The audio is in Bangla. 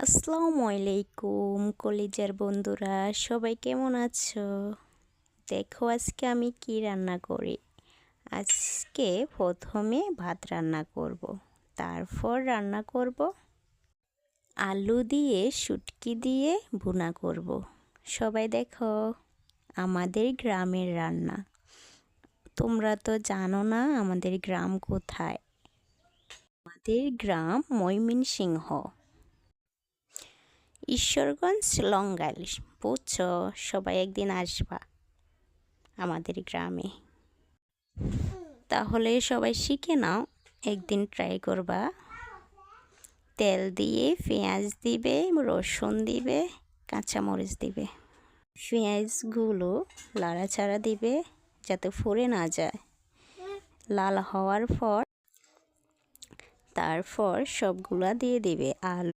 আসসালামু আলাইকুম কলিজার বন্ধুরা, সবাই কেমন আছো? দেখো আজকে আমি কি রান্না করি। আজকে প্রথমে ভাত রান্না করব, তারপর রান্না করব আলু দিয়ে শুটকি দিয়ে ভুনা করব। সবাই দেখো আমাদের গ্রামের রান্না। তোমরা তো জানো না আমাদের গ্রাম কোথায়। আমাদের গ্রাম ময়মনসিংহ, ঈশ্বরগঞ্জ লঙ্গাইল। বুঝছো? সবাই একদিন আসবা আমাদের গ্রামে। তাহলে সবাই শিখে নাও, একদিন ট্রাই করবা। তেল দিয়ে পেঁয়াজ দিবে, রসুন দিবে, কাঁচামরিচ দিবে। পেঁয়াজগুলো লাড়াচাড়া দিবে যাতে ফুরে না যায়। লাল হওয়ার পর তারপর সবগুলা দিয়ে দিবে। আলু